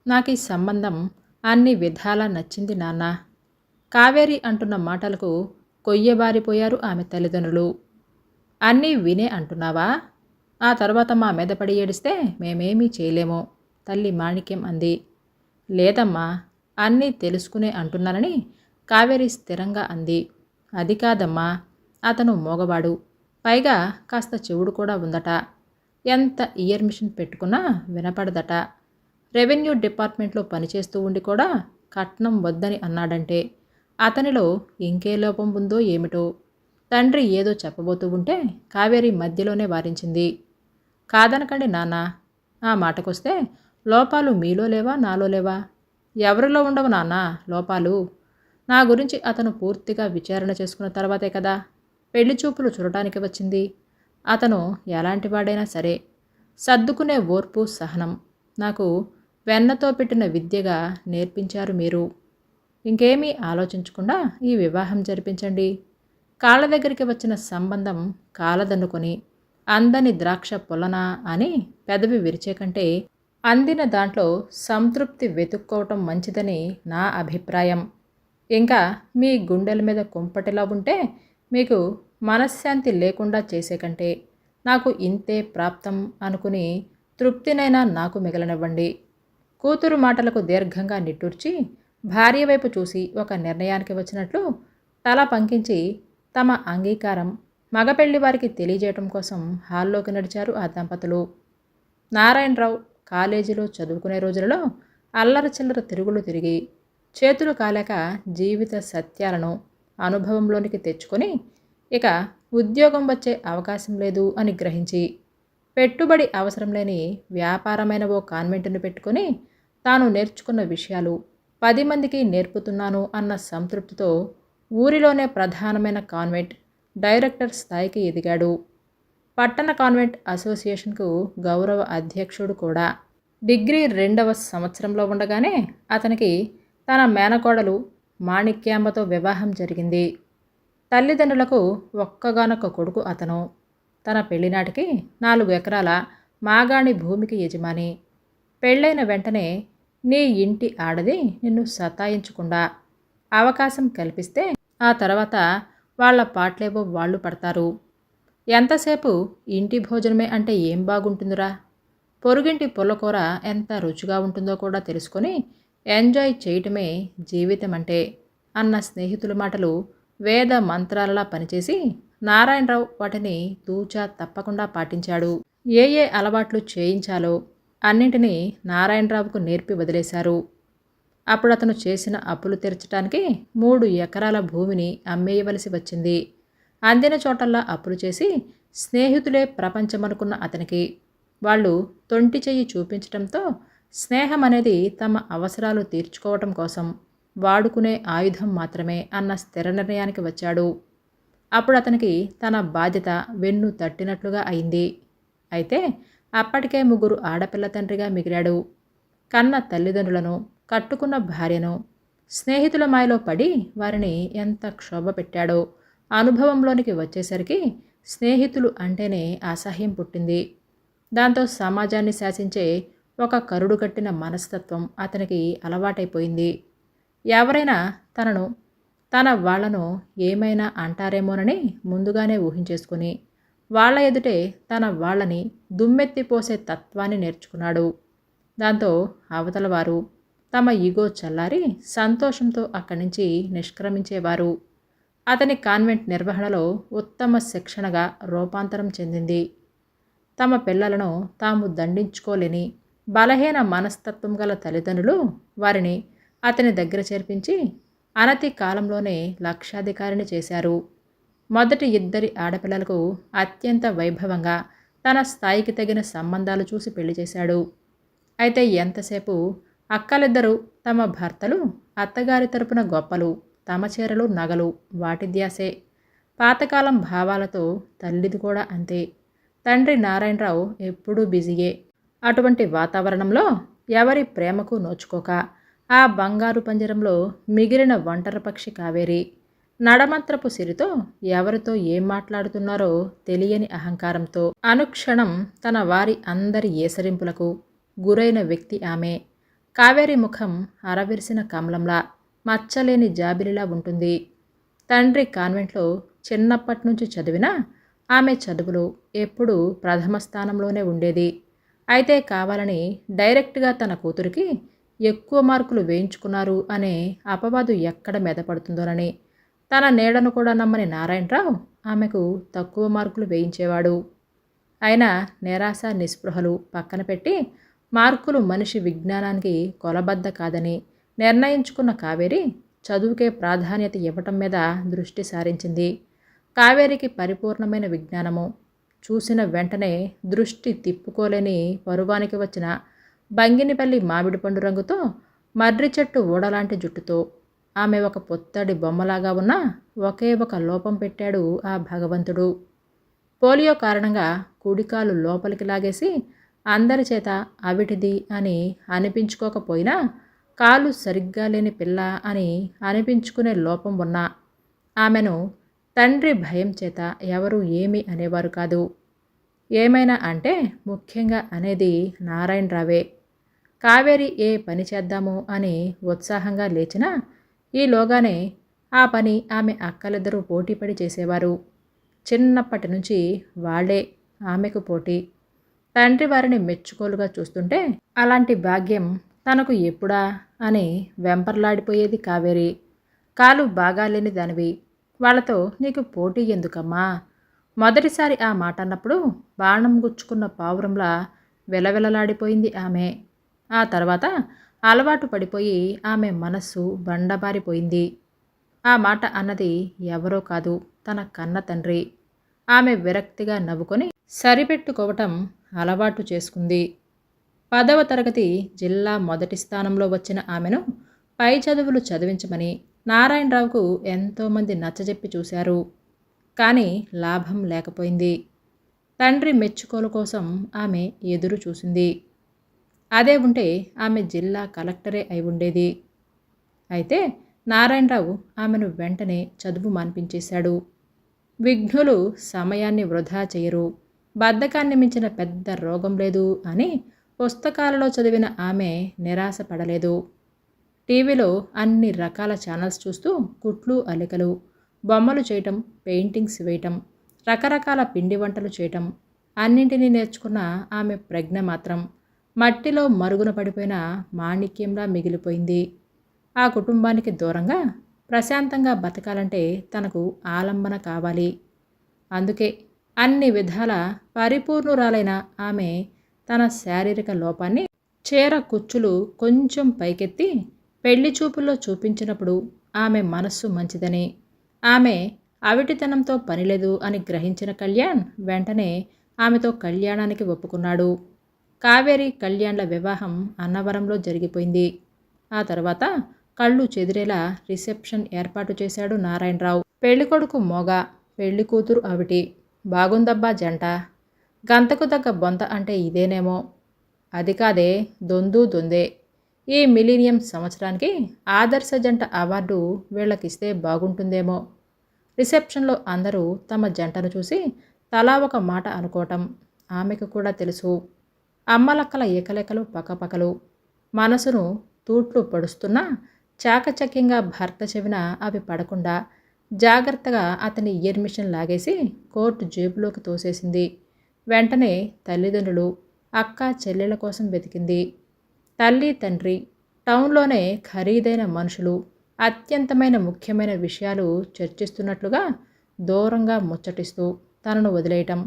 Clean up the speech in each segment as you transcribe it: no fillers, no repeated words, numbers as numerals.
నాకు ఈ సంబంధం అన్ని విధాలా నచ్చింది నాన్న. కావేరి అంటున్న మాటలకు కొయ్యబారిపోయారు ఆమె తల్లిదండ్రులు. అన్నీ వినే అంటున్నావా? ఆ తర్వాత మా మీద పడి ఏడిస్తే మేమేమీ చేయలేము, తల్లి మాణిక్యం అంది. లేదమ్మా, అన్నీ తెలుసుకునే అంటున్నానని కావేరి స్థిరంగా అంది. అది కాదమ్మా, అతను మోగవాడు, పైగా కాస్త చెవుడు కూడా ఉందట. ఎంత ఇయర్ మిషన్ పెట్టుకున్నా వినపడదట. రెవెన్యూ డిపార్ట్మెంట్లో పనిచేస్తూ ఉండి కూడా కట్నం వద్దని అన్నాడంటే అతనిలో ఇంకే లోపం ఉందో ఏమిటో. తండ్రి ఏదో చెప్పబోతూ ఉంటే కావేరి మధ్యలోనే వారించింది. కాదనకండి నాన్న, ఆ మాటకొస్తే లోపాలు మీలో లేవా, నాలో లేవా? ఎవరిలో ఉండవు నాన్న లోపాలు? నా గురించి అతను పూర్తిగా విచారణ చేసుకున్న తర్వాతే కదా పెళ్లి చూపులు చూడటానికి వచ్చింది. అతను ఎలాంటివాడైనా సరే సర్దుకునే ఓర్పు, సహనం నాకు వెన్నతో పెట్టిన విద్యగా నేర్పించారు మీరు. ఇంకేమీ ఆలోచించకుండా ఈ వివాహం జరిపించండి. కాళ్ళ దగ్గరికి వచ్చిన సంబంధం కాలదన్నుకొని అందని ద్రాక్ష పొలనా అని పెదవి విరిచే కంటే అందిన దాంట్లో సంతృప్తి వెతుక్కోవటం మంచిదని నా అభిప్రాయం. ఇంకా మీ గుండెల మీద కుంపటిలా ఉంటే మీకు మనశ్శాంతి లేకుండా చేసే కంటే నాకు ఇంతే ప్రాప్తం అనుకుని తృప్తినైనా నాకు మిగలనివ్వండి. కూతురు మాటలకు దీర్ఘంగా నిట్టూర్చి భార్య వైపు చూసి ఒక నిర్ణయానికి వచ్చినట్లు తల పంకించి తమ అంగీకారం మగపెళ్లి వారికి తెలియజేయటం కోసం హాల్లోకి నడిచారు ఆ దంపతులు. నారాయణరావు కాలేజీలో చదువుకునే రోజులలో అల్లర చిల్లర తిరుగులు తిరిగి చేతులు కాలేక జీవిత సత్యాలను అనుభవంలోనికి తెచ్చుకొని ఇక ఉద్యోగం వచ్చే అవకాశం లేదు అని గ్రహించి పెట్టుబడి అవసరం లేని వ్యాపారమైన ఓ కాన్వెంట్ను పెట్టుకొని తాను నేర్చుకున్న విషయాలు 10 మందికి నేర్పుతున్నాను అన్న సంతృప్తితో ఊరిలోనే ప్రధానమైన కాన్వెంట్ డైరెక్టర్ స్థాయికి ఎదిగాడు. పట్టణ కాన్వెంట్ అసోసియేషన్కు గౌరవ అధ్యక్షుడు కూడా. డిగ్రీ 2వ సంవత్సరంలో ఉండగానే అతనికి తన మేనకోడలు మాణిక్యాంబతో వివాహం జరిగింది. తల్లిదండ్రులకు ఒక్కగానొక్క కొడుకు అతను. తన పెళ్లినాటికి 4 ఎకరాల మాగాణి భూమికి యజమాని. పెళ్ళైన వెంటనే నీ ఇంటి ఆడది నిన్ను సతాయించకుండా అవకాశం కల్పిస్తే ఆ తర్వాత వాళ్ళ పాటలేవో వాళ్ళు పడతారు. ఎంతసేపు ఇంటి భోజనమే అంటే ఏం బాగుంటుందిరా, పొరుగింటి పుల్లకూర ఎంత రుచిగా ఉంటుందో కూడా తెలుసుకొని ఎంజాయ్ చేయటమే జీవితం అంటే అన్న స్నేహితుల మాటలు వేద మంత్రాలలా పనిచేసి నారాయణరావు వాటిని తూచా తప్పకుండా పాటించాడు. ఏ ఏ అలవాట్లు చేయించాలో అన్నింటినీ నారాయణరావుకు నేర్పి వదిలేశారు. అప్పుడు అతను చేసిన అప్పులు తీర్చడానికి 3 ఎకరాల భూమిని అమ్మేయవలసి వచ్చింది. అందిన చోటల్లా అప్పులు చేసి స్నేహితులే ప్రపంచమనుకున్న అతనికి వాళ్ళు తొంటి చెయ్యి చూపించటంతో స్నేహం అనేది తమ అవసరాలు తీర్చుకోవటం కోసం వాడుకునే ఆయుధం మాత్రమే అన్న స్థిర నిర్ణయానికి వచ్చాడు. అప్పుడు అతనికి తన బాధ్యత వెన్ను తట్టినట్లుగా అయింది. అయితే అప్పటికే 3 ఆడపిల్ల తండ్రిగా మిగిలాడు. కన్న తల్లిదండ్రులను, కట్టుకున్న భార్యను స్నేహితుల మాయలో పడి వారిని ఎంత క్షోభ పెట్టాడో అనుభవంలోనికి వచ్చేసరికి స్నేహితులు అంటేనే అసహ్యం పుట్టింది. దాంతో సమాజాన్ని శాసించే ఒక కరుడు కట్టిన మనస్తత్వం అతనికి అలవాటైపోయింది. ఎవరైనా తనను, తన వాళ్లను ఏమైనా అంటారేమోనని ముందుగానే ఊహించేసుకుని వాళ్ల ఎదుటే తన వాళ్ళని దుమ్మెత్తిపోసే తత్వాన్ని నేర్చుకున్నాడు. దాంతో అవతలవారు తమ ఈగో చల్లారి సంతోషంతో అక్కడి నుంచి నిష్క్రమించేవారు. అతని కాన్వెంట్ నిర్వహణలో ఉత్తమ శిక్షణగా రూపాంతరం చెందింది. తమ పిల్లలను తాము దండించుకోలేని బలహీన మనస్తత్వం గల తల్లిదండ్రులు వారిని అతని దగ్గర చేర్పించి అనతి కాలంలోనే లక్షాధికారిని చేశారు. మొదటి 2 ఆడపిల్లలకు అత్యంత వైభవంగా తన స్థాయికి తగిన సంబంధాలు చూసి పెళ్లి చేశాడు. అయితే ఎంతసేపు అక్కలిద్దరూ తమ భర్తలు అత్తగారి తరపున గొప్పలు, తమ చీరలు, నగలు వాటి ధ్యాసే. పాతకాలం భావాలతో తల్లిది కూడా అంతే. తండ్రి నారాయణరావు ఎప్పుడూ బిజీయే. అటువంటి వాతావరణంలో ఎవరి ప్రేమకు నోచుకోక ఆ బంగారు పంజరంలో మిగిలిన ఒంటరి పక్షి కావేరి నడమంత్రపు సిరితో ఎవరితో ఏం మాట్లాడుతున్నారో తెలియని అహంకారంతో అనుక్షణం తన వారి అందరి ఏసరింపులకు గురైన వ్యక్తి ఆమె. కావేరి ముఖం అరవిరిసిన కమలంలా, మచ్చలేని జాబిలిలా ఉంటుంది. తండ్రి కాన్వెంట్లో చిన్నప్పటి నుంచి చదివినా ఆమె చదువులు ఎప్పుడూ ప్రథమ స్థానంలోనే ఉండేది. అయితే కావాలని డైరెక్ట్గా తన కూతురికి ఎక్కువ మార్కులు వేయించుకున్నారు అనే అపవాదు ఎక్కడ మెదపడుతుందోనని తన నీడను కూడా నమ్మని నారాయణరావు ఆమెకు తక్కువ మార్కులు వేయించేవాడు. అయినా నిరాశ నిస్పృహలు పక్కన పెట్టి మార్కులు మనిషి విజ్ఞానానికి కొలబద్ద కాదని నిర్ణయించుకున్న కావేరి చదువుకే ప్రాధాన్యత ఇవ్వటం మీద దృష్టి సారించింది. కావేరికి పరిపూర్ణమైన విజ్ఞానము, చూసిన వెంటనే దృష్టి తిప్పుకోలేని పరువానికి వచ్చిన బంగినిపల్లి మామిడి పండు రంగుతో మర్రి చెట్టు ఊడలాంటి జుట్టుతో ఆమె ఒక పొత్తడి బొమ్మలాగా ఉన్న ఒకే ఒక లోపం పెట్టాడు ఆ భగవంతుడు. పోలియో కారణంగా కుడికాలు లోపలికి లాగేసి అందరి చేత అవిటిది అని అనిపించుకోకపోయినా కాలు సరిగ్గా లేని పిల్ల అని అనిపించుకునే లోపం ఉన్న ఆమెను తండ్రి భయం చేత ఎవరూ ఏమీ అనేవారు కాదు. ఏమైనా అంటే ముఖ్యంగా అనేది నారాయణరావే. కావేరి ఏ పని చేద్దాము అని ఉత్సాహంగా లేచినా ఈలోగానే ఆ పని ఆమె అక్కలిద్దరూ పోటీపడి చేసేవారు. చిన్నప్పటి నుంచి వాళ్లే ఆమెకు పోటీ. తండ్రి వారిని మెచ్చుకోలుగా చూస్తుంటే అలాంటి భాగ్యం తనకు ఎప్పుడా అని వెంపర్లాడిపోయేది కావేరి. కాలు బాగాలేని దానివి, వాళ్లతో నీకు పోటీ ఎందుకమ్మా? మొదటిసారి ఆ మాట అన్నప్పుడు బాణం గుచ్చుకున్న పావురంలా విలవిలలాడిపోయింది ఆమె. ఆ తర్వాత అలవాటు పడిపోయి ఆమె మనస్సు బండబారిపోయింది. ఆ మాట అన్నది ఎవరో కాదు, తన కన్న తండ్రి. ఆమె విరక్తిగా నవ్వుకొని సరిపెట్టుకోవటం అలవాటు చేసుకుంది. 10వ తరగతి జిల్లా మొదటి స్థానంలో వచ్చిన ఆమెను పై చదువులు చదివించమని నారాయణరావుకు ఎంతోమంది నచ్చజెప్పి చూశారు. కానీ లాభం లేకపోయింది. తండ్రి మెచ్చుకోల కోసం ఆమె ఎదురు చూసింది. అదే ఉంటే ఆమె జిల్లా కలెక్టరే అయి ఉండేది. అయితే నారాయణరావు ఆమెను వెంటనే చదువు మాన్పించేశాడు. విఘ్నులు సమయాన్ని వృధా చేయరు, బద్ధకాన్ని మించిన పెద్ద రోగం లేదు అని పుస్తకాలలో చదివిన ఆమె నిరాశపడలేదు. టీవీలో అన్ని రకాల ఛానల్స్ చూస్తూ కుట్లు అల్లికలు, బొమ్మలు చేయటం, పెయింటింగ్స్ వేయటం, రకరకాల పిండి వంటలు చేయటం అన్నింటినీ నేర్చుకున్న ఆమె ప్రజ్ఞ మాత్రం మట్టిలో మరుగున పడిపోయిన మాణిక్యంలా మిగిలిపోయింది. ఆ కుటుంబానికి దూరంగా ప్రశాంతంగా బతకాలంటే తనకు ఆలంబన కావాలి. అందుకే అన్ని విధాల పరిపూర్ణురాలైన ఆమె తన శారీరక లోపాన్ని చీర కుచ్చులు కొంచెం పైకెత్తి పెళ్లి చూపుల్లో చూపించినప్పుడు ఆమె మనస్సు మంచిదని, ఆమె అవిటితనంతో పనిలేదు అని గ్రహించిన కళ్యాణ్ వెంటనే ఆమెతో కళ్యాణానికి ఒప్పుకున్నాడు. కావేరి కళ్యాణ్ల వివాహం అన్నవరంలో జరిగిపోయింది. ఆ తర్వాత కళ్ళు చెదిరేలా రిసెప్షన్ ఏర్పాటు చేశాడు నారాయణరావు. పెళ్ళికొడుకు మోగ, పెళ్లి కూతురు అవిటి. బాగుందబ్బా జంట. గంతకు తగ్గ బొంత అంటే ఇదేనేమో. అది కాదే, దొందు దొందే. ఈ మిలీనియం సంవత్సరానికి ఆదర్శ జంట అవార్డు వీళ్ళకిస్తే బాగుంటుందేమో. రిసెప్షన్లో అందరూ తమ జంటను చూసి తలా ఒక మాట అనుకోవటం ఆమెకు కూడా తెలుసు. అమ్మలక్కల ఏకలెక్కలు పకపకలు మనసును తూట్లు పడుస్తున్నా చాకచక్యంగా భర్త చెవిన అవి పడకుండా జాగ్రత్తగా అతని ఇయర్ మిషన్ లాగేసి కోర్టు జేబులోకి తోసేసింది. వెంటనే తల్లిదండ్రులు, అక్క చెల్లెల కోసం వెతికింది. తల్లి తండ్రి, టౌన్లోనే ఖరీదైన మనుషులు అత్యంతమైన ముఖ్యమైన విషయాలు చర్చిస్తున్నట్లుగా దూరంగా ముచ్చటిస్తూ తనను వదిలేయటం.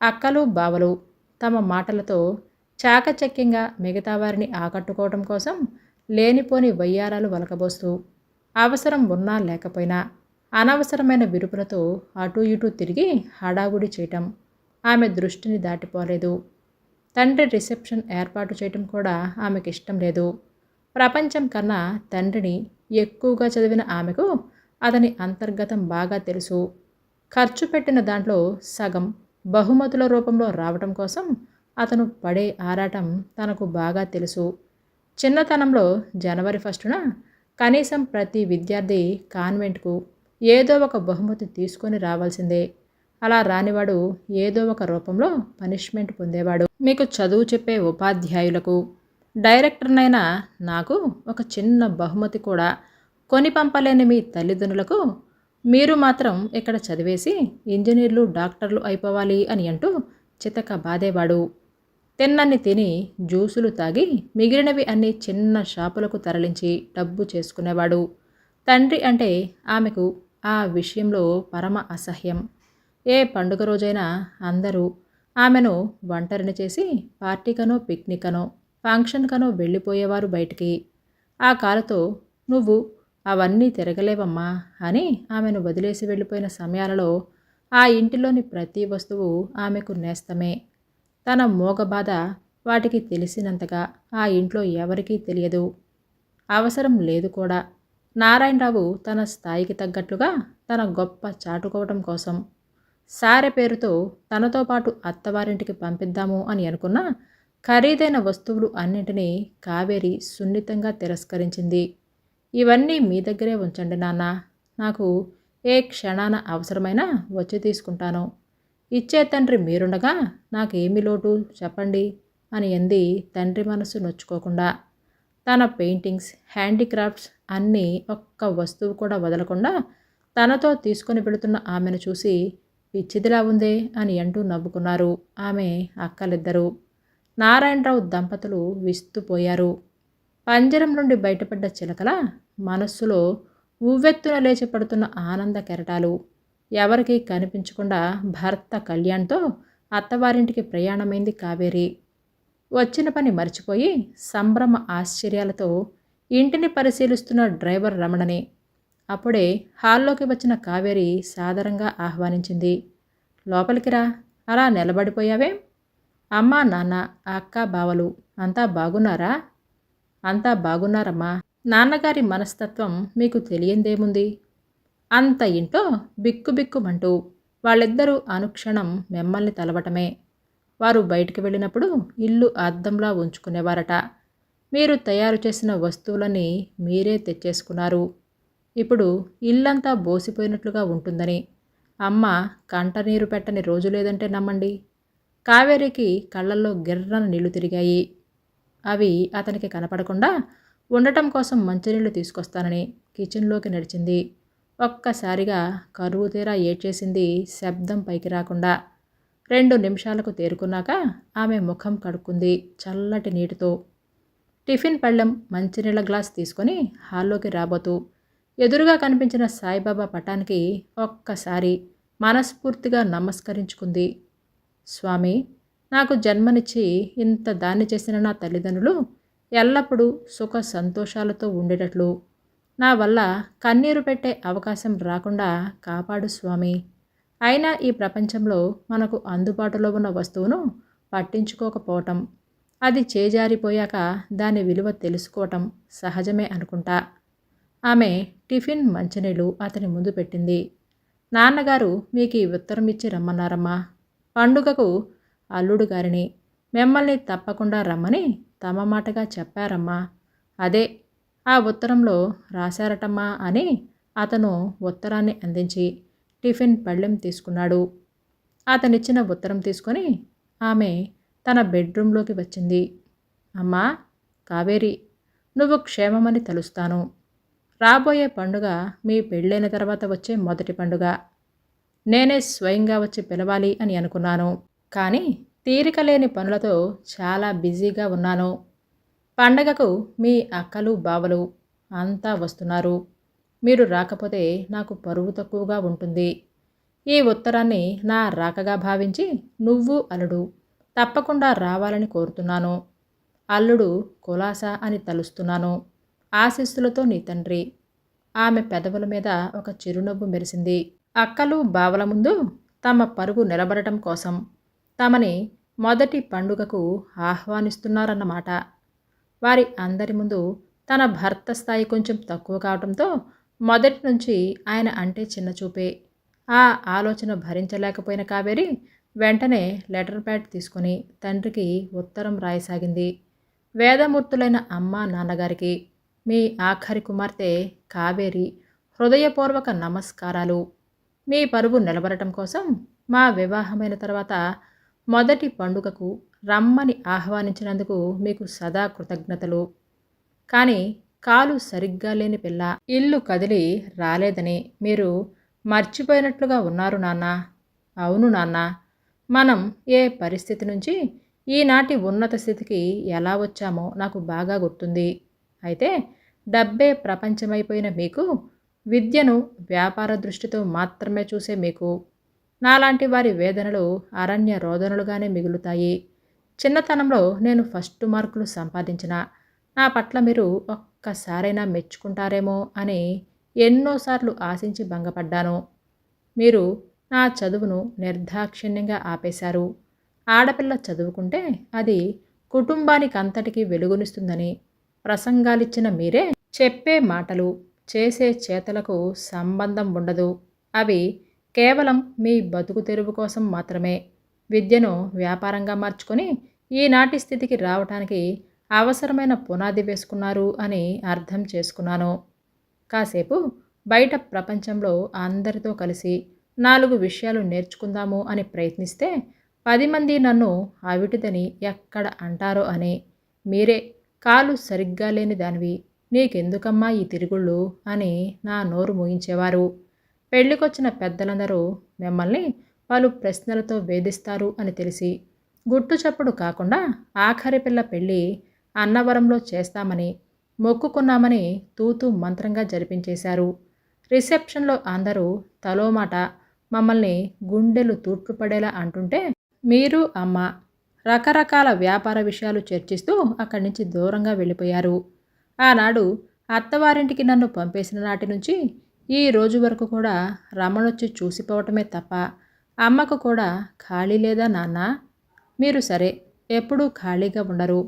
అక్కలు బావలు తమ మాటలతో చాకచక్యంగా మిగతా వారిని ఆకట్టుకోవటం కోసం లేనిపోని వయ్యారాలు వలకబోస్తూ అవసరం ఉన్నా లేకపోయినా అనవసరమైన విరుపులతో అటూ ఇటూ తిరిగి హడావుడి చేయటం ఆమె దృష్టిని దాటిపోలేదు. తండ్రి రిసెప్షన్ ఏర్పాటు చేయటం కూడా ఆమెకి ఇష్టం లేదు. ప్రపంచం కన్నా తండ్రిని ఎక్కువగా చదివిన ఆమెకు అతని అంతర్గతం బాగా తెలుసు. ఖర్చు పెట్టిన దాంట్లో సగం బహుమతుల రూపంలో రావటం కోసం అతను పడే ఆరాటం తనకు బాగా తెలుసు. చిన్నతనంలో జనవరి 1న కనీసం ప్రతి విద్యార్థి కాన్వెంట్కు ఏదో ఒక బహుమతి తీసుకొని రావాల్సిందే. అలా రానివాడు ఏదో ఒక రూపంలో పనిష్మెంట్ పొందేవాడు. మీకు చదువు చెప్పే ఉపాధ్యాయులకు, డైరెక్టర్నైనా నాకు ఒక చిన్న బహుమతి కూడా కొని పంపలేని మీ తల్లిదండ్రులకు మీరు మాత్రం ఇక్కడ చదివేసి ఇంజనీర్లు డాక్టర్లు అయిపోవాలి అని అంటూ చితక బాధేవాడు. తిన్నన్ని తిని జ్యూసులు తాగి మిగిలినవి అన్ని చిన్న షాపులకు తరలించి డబ్బు చేసుకునేవాడు. తండ్రి అంటే ఆమెకు ఆ విషయంలో పరమ అసహ్యం. ఏ పండుగ రోజైనా అందరూ ఆమెను ఒంటరిని చేసి పార్టీకనో పిక్నిక్కనో ఫంక్షన్కనో వెళ్ళిపోయేవారు బయటికి. ఆ కాలతో నువ్వు అవన్నీ తిరగలేవమ్మా అని ఆమెను వదిలేసి వెళ్ళిపోయిన సమయాలలో ఆ ఇంటిలోని ప్రతి వస్తువు ఆమెకు నేస్తమే. తన మోగబాధ వాటికి తెలిసినంతగా ఆ ఇంట్లో ఎవరికీ తెలియదు. అవసరం లేదు కూడా. నారాయణరావు తన స్థాయికి తగ్గట్లుగా తన గొప్ప చాటుకోవటం కోసం సారె పేరుతో తనతో పాటు అత్తవారింటికి పంపిద్దాము అని అనుకున్న ఖరీదైన వస్తువులు అన్నింటినీ కావేరి సున్నితంగా తిరస్కరించింది. ఇవన్నీ మీ దగ్గరే ఉంచండి నాన్న, నాకు ఏ క్షణాన అవసరమైనా వచ్చి తీసుకుంటాను. ఇచ్చే తండ్రి మీరుండగా నాకేమి లోటు చెప్పండి అని అంది తండ్రి మనసు నొచ్చుకోకుండా. తన పెయింటింగ్స్, హ్యాండీక్రాఫ్ట్స్ అన్నీ ఒక్క వస్తువు కూడా వదలకుండా తనతో తీసుకొని వెళుతున్న ఆమెను చూసి పిచ్చిదిలా ఉందే అని అంటూ నవ్వుకున్నారు ఆమె అక్కలిద్దరూ. నారాయణరావు దంపతులు విస్తుపోయారు. పంజరం నుండి బయటపడ్డ చిలకల మనస్సులో ఉవ్వెత్తున లేచి పడుతున్న ఆనంద కెరటాలు. ఎవరికీ కనిపించకుండా భర్త కళ్యాణ్తో అత్తవారింటికి ప్రయాణమైంది కావేరి. వచ్చిన పని మర్చిపోయి సంభ్రమ ఆశ్చర్యాలతో ఇంటిని పరిశీలిస్తున్న డ్రైవర్ రమణని అప్పుడే హాల్లోకి వచ్చిన కావేరి సాదరంగా ఆహ్వానించింది. లోపలికి రా, అలా నిలబడిపోయావేం? అమ్మా, నాన్న, అక్క, బావలు అంతా బాగున్నారా? అంతా బాగున్నారమ్మా. నాన్నగారి మనస్తత్వం మీకు తెలియందేముంది? అంత ఇంట్లో బిక్కుబిక్కుమంటూ వాళ్ళిద్దరూ అనుక్షణం మిమ్మల్ని తలవటమే. వారు బయటికి వెళ్ళినప్పుడు ఇల్లు అద్దంలా ఉంచుకునేవారట. మీరు తయారు చేసిన వస్తువులని మీరే తెచ్చేసుకున్నారు. ఇప్పుడు ఇల్లంతా బోసిపోయినట్లుగా ఉంటుందని అమ్మ కంటనీరు పెట్టని రోజు లేదంటే నమ్మండి. కావేరికి కళ్ళల్లో గిర్రన నీళ్లు తిరిగాయి. అవి అతనికి కనపడకుండా ఉండటం కోసం మంచినీళ్లు తీసుకొస్తానని కిచెన్లోకి నడిచింది. ఒక్కసారిగా కరువు తీరా ఏడ్చేసింది శబ్దం పైకి రాకుండా. 2 నిమిషాలకు తేరుకున్నాక ఆమె ముఖం కడుక్కుంది చల్లటి నీటితో. టిఫిన్ పళ్ళెం, మంచినీళ్ళ గ్లాస్ తీసుకొని హాల్లోకి రాబోతూ ఎదురుగా కనిపించిన సాయిబాబా పటానికి ఒక్కసారి మనస్ఫూర్తిగా నమస్కరించుకుంది. స్వామి, నాకు జన్మనిచ్చి ఇంత దాన్ని చేసిన నా తల్లిదండ్రులు ఎల్లప్పుడూ సుఖ సంతోషాలతో ఉండేటట్లు నా వల్ల కన్నీరు పెట్టే అవకాశం రాకుండా కాపాడు స్వామి. అయినా ఈ ప్రపంచంలో మనకు అందుబాటులో ఉన్న వస్తువును పట్టించుకోకపోవటం, అది చేజారిపోయాక దాని విలువ తెలుసుకోవటం సహజమే అనుకుంటా. ఆమె టిఫిన్, మంచినీళ్ళు అతని ముందు పెట్టింది. నాన్నగారు మీకు ఈ ఉత్తరం ఇచ్చి రమ్మన్నారమ్మా. పండుగకు అల్లుడు గారిని మిమ్మల్ని తప్పకుండా రమ్మని తమ మాటగా చెప్పారమ్మా. అదే ఆ ఉత్తరంలో రాశారటమ్మా అని అతను ఉత్తరాన్ని అందించి టిఫిన్ పళ్ళెం తీసుకున్నాడు. అతనిచ్చిన ఉత్తరం తీసుకొని ఆమె తన బెడ్రూంలోకి వచ్చింది. అమ్మా కావేరి, నువ్వు క్షేమమని తలుస్తాను. రాబోయే పండుగ మీ పెళ్ళైన తర్వాత వచ్చే మొదటి పండుగ. నేనే స్వయంగా వచ్చి పిలవాలి అని అనుకున్నాను, కానీ తీరిక లేని పనులతో చాలా బిజీగా ఉన్నాను. పండగకు మీ అక్కలు, బావలు అంతా వస్తున్నారు. మీరు రాకపోతే నాకు పరువు తక్కువగా ఉంటుంది. ఈ ఉత్తరాన్ని నా రాకగా భావించి నువ్వు అల్లుడు తప్పకుండా రావాలని కోరుతున్నాను. అల్లుడు కులాసా అని తలుస్తున్నాను. ఆశీస్సులతో నీ తండ్రి. ఆమె పెదవుల మీద ఒక చిరునవ్వు మెరిసింది. అక్కలు, బావల ముందు తమ పరుగు నిలబడటం కోసం తమని మొదటి పండుగకు ఆహ్వానిస్తున్నారన్నమాట. వారి అందరి ముందు తన భర్త స్థాయి కొంచెం తక్కువ కావడంతో మొదటి నుంచి ఆయన అంటే చిన్నచూపే. ఆ ఆలోచన భరించలేకపోయిన కావేరి వెంటనే లెటర్ ప్యాడ్ తీసుకుని తండ్రికి ఉత్తరం రాయసాగింది. వేదమూర్తులైన అమ్మ, నాన్నగారికి మీ ఆఖరి కుమార్తె కావేరి హృదయపూర్వక నమస్కారాలు. మీ పరువు నిలబడటం కోసం మా వివాహమైన తర్వాత మొదటి పండుగకు రమ్మని ఆహ్వానించినందుకు మీకు సదా కృతజ్ఞతలు. కానీ కాలు సరిగ్గా లేని పిల్ల ఇల్లు కదిలి రాలేదని మీరు మర్చిపోయినట్లుగా ఉన్నారు నాన్న. అవును నాన్న, మనం ఏ పరిస్థితి నుంచి ఈనాటి ఉన్నత స్థితికి ఎలా వచ్చామో నాకు బాగా గుర్తుంది. అయితే డబ్బే ప్రపంచమైపోయిన మీకు, విద్యను వ్యాపార దృష్టితో మాత్రమే చూసే మీకు, నాలాంటి వారి వేదనలు అరణ్య రోదనలుగానే మిగులుతాయి. చిన్నతనంలో నేను ఫస్ట్ మార్కులు సంపాదించిన నా పట్ల మీరు ఒక్కసారైనా మెచ్చుకుంటారేమో అని ఎన్నోసార్లు ఆశించి భంగపడ్డాను. మీరు నా చదువును నిర్దాక్షిణ్యంగా ఆపేశారు. ఆడపిల్ల చదువుకుంటే అది కుటుంబానికంతటికీ వెలుగునిస్తుందని ప్రసంగాలిచ్చిన మీరే, చెప్పే మాటలు చేసే చేతలకు సంబంధం ఉండదు, అవి కేవలం మీ బతుకు తెరువు కోసం మాత్రమే, విద్యను వ్యాపారంగా మార్చుకొని ఈనాటి స్థితికి రావటానికి అవసరమైన పునాది వేసుకున్నారు అని అర్థం చేసుకున్నాను. కాసేపు బయట ప్రపంచంలో అందరితో కలిసి 4 విషయాలు నేర్చుకుందాము అని ప్రయత్నిస్తే 10 మంది నన్ను అవిటిదని ఎక్కడ అంటారో అని, మీరే కాలు సరిగ్గా లేని దానివి, నీకెందుకమ్మా ఈ తిరుగుళ్ళు అని నా నోరు మూయించేవారు. పెళ్లికొచ్చిన పెద్దలందరూ మిమ్మల్ని పలు ప్రశ్నలతో వేధిస్తారు అని తెలిసి గుట్టు చప్పుడు కాకుండా ఆఖరి పిల్ల పెళ్ళి అన్నవరంలో చేస్తామని మొక్కుకున్నామని తూతూ మంత్రంగా జరిపించేశారు. రిసెప్షన్లో అందరూ తలో మాట మమ్మల్ని గుండెలు తూట్లుపడేలా అంటుంటే మీరు అమ్మ రకరకాల వ్యాపార విషయాలు చర్చిస్తూ అక్కడి నుంచి దూరంగా వెళ్ళిపోయారు. ఆనాడు అత్తవారింటికి నన్ను పంపేసిన నాటి నుంచి ఈ రోజు వరకు కూడా రమణొచ్చి చూసిపోవటమే తప్ప అమ్మకు కూడా ఖాళీ లేదా నాన్న? మీరు సరే ఎప్పుడూ ఖాళీగా ఉండరు.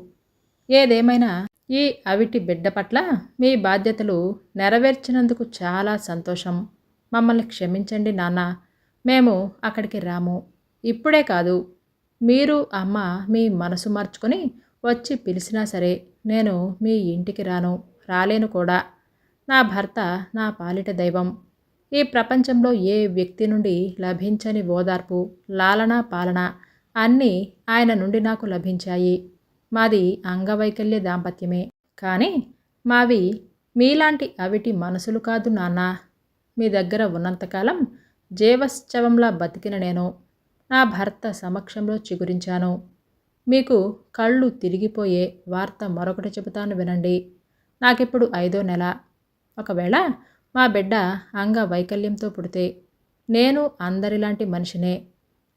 ఏదేమైనా ఈ అవిటి బిడ్డ పట్ల మీ బాధ్యతలు నెరవేర్చినందుకు చాలా సంతోషం. మమ్మల్ని క్షమించండి నాన్న, మేము అక్కడికి రాము. ఇప్పుడే కాదు, మీరు అమ్మ మీ మనసు మార్చుకొని వచ్చి పిలిచినా సరే నేను మీ ఇంటికి రాలేను కూడా. నా భర్త నా పాలిట దైవం. ఈ ప్రపంచంలో ఏ వ్యక్తి నుండి లభించని ఓదార్పు, లాలన, పాలన అన్నీ ఆయన నుండి నాకు లభించాయి. మాది అంగవైకల్య దాంపత్యమే, కానీ మావి మీలాంటి అవిటి మనసులు కాదు నాన్న. మీ దగ్గర ఉన్నంతకాలం జీవశ్చవంలా బతికిన నేను నా భర్త సమక్షంలో చిగురించాను. మీకు కళ్ళు తిరిగిపోయే వార్త మరొకటి చెబుతాను వినండి. నాకిప్పుడు 5వ నెల. ఒకవేళ మా బిడ్డ అంగవైకల్యంతో పుడితే నేను అందరిలాంటి మనిషినే,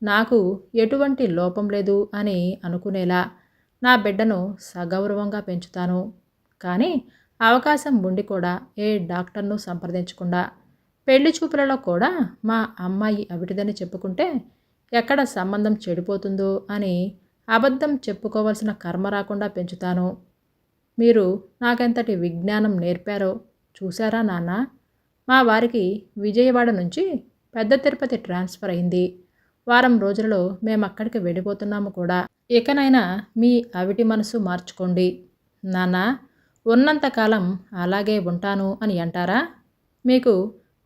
నాకు ఎటువంటి లోపం లేదు అని అనుకునేలా నా బిడ్డను సగౌరవంగా పెంచుతాను. కానీ అవకాశం ఉండి కూడా ఏ డాక్టర్ను సంప్రదించకుండా పెళ్లి చూపులలో కూడా మా అమ్మాయి అవిటిదని చెప్పుకుంటే ఎక్కడ సంబంధం చెడిపోతుందో అని అబద్ధం చెప్పుకోవాల్సిన కర్మ రాకుండా పెంచుతాను. మీరు నాకెంతటి విజ్ఞానం నేర్పారో చూశారా నాన్న? మా వారికి విజయవాడ నుంచి పెద్ద తిరుపతి ట్రాన్స్ఫర్ అయింది. వారం రోజులలో మేమక్కడికి వెళ్ళిపోతున్నాము కూడా. ఇకనైనా మీ అవిటి మనసు మార్చుకోండి నాన్న. ఉన్నంతకాలం అలాగే ఉంటాను అని అంటారా? మీకు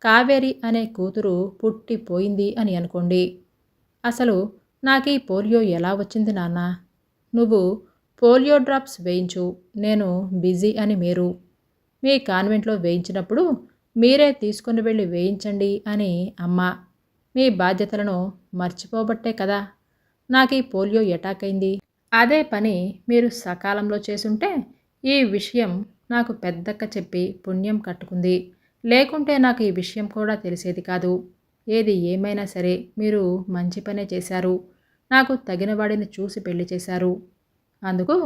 కావేరి అనే కూతురు పుట్టిపోయింది అని అనుకోండి. అసలు నాకీ పోలియో ఎలా వచ్చింది నాన్న? నువ్వు పోలియో డ్రాప్స్ వేయించు, నేను బిజీ అని మీరు మీ కాన్వెంట్లో వేయించినప్పుడు మీరే తీసుకుని వెళ్ళి వేయించండి అని అమ్మ. మీ బాధ్యతలను మర్చిపోబట్టే కదా నాకు ఈ పోలియో అటాక్ అయింది. అదే పని మీరు సకాలంలో చేసుంటే ఈ విషయం నాకు పెద్దక్క చెప్పి పుణ్యం కట్టుకుంది. లేకుంటే నాకు ఈ విషయం కూడా తెలిసేది కాదు. ఏది ఏమైనా సరే మీరు మంచి పనే చేశారు. నాకు తగిన వాడిని చూసి పెళ్లి చేశారు. అందుకు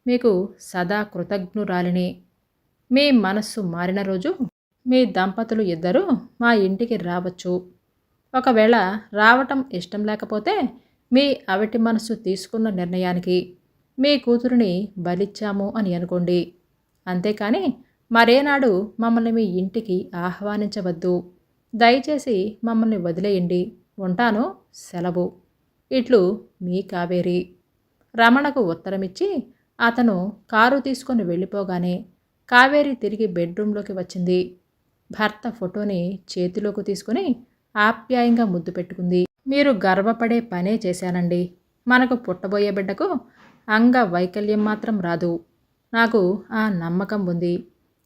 మీకు సదా కృతజ్ఞురాలిని. మీ మనస్సు మారిన రోజు మీ దంపతులు ఇద్దరూ మా ఇంటికి రావచ్చు. ఒకవేళ రావటం ఇష్టం లేకపోతే మీ అవిటి మనసు తీసుకున్న నిర్ణయానికి మీ కూతురిని బలిచ్చాము అని అనుకోండి. అంతేకాని మరేనాడు మమ్మల్ని మీ ఇంటికి ఆహ్వానించవద్దు. దయచేసి మమ్మల్ని వదిలేయండి. ఉంటాను, సెలవు. ఇట్లు మీ కావేరి. రమణకు ఉత్తరమిచ్చి అతను కారు తీసుకొని వెళ్ళిపోగానే కావేరి తిరిగి బెడ్రూంలోకి వచ్చింది. భర్త ఫోటోని చేతిలోకి తీసుకుని ఆప్యాయంగా ముద్దు పెట్టుకుంది. మీరు గర్వపడే పనే చేశానండి. మనకు పుట్టబోయే బిడ్డకు అంగవైకల్యం మాత్రం రాదు. నాకు ఆ నమ్మకం ఉంది.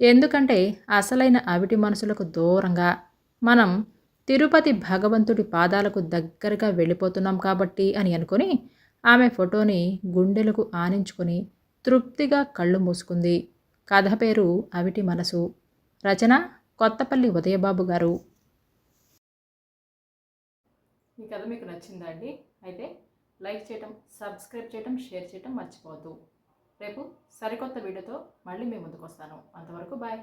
ఎందుకంటే అసలైన అవిటి మనసులకు దూరంగా మనం తిరుపతి భగవంతుడి పాదాలకు దగ్గరగా వెళ్ళిపోతున్నాం కాబట్టి అని అనుకొని ఆమె ఫోటోని గుండెలకు ఆనించుకొని తృప్తిగా కళ్ళు మూసుకుంది. కథ పేరు అవిటి మనసు. రచన కొత్తపల్లి ఉదయబాబు గారు. ఈ కథ మీకు నచ్చిందా అండి? అయితే లైక్ చేయటం, సబ్స్క్రైబ్ చేయటం, షేర్ చేయటం మర్చిపోవద్దు. రేపు సరికొత్త వీడియోతో మళ్ళీ మీ ముందుకు వస్తాను. అంతవరకు బాయ్.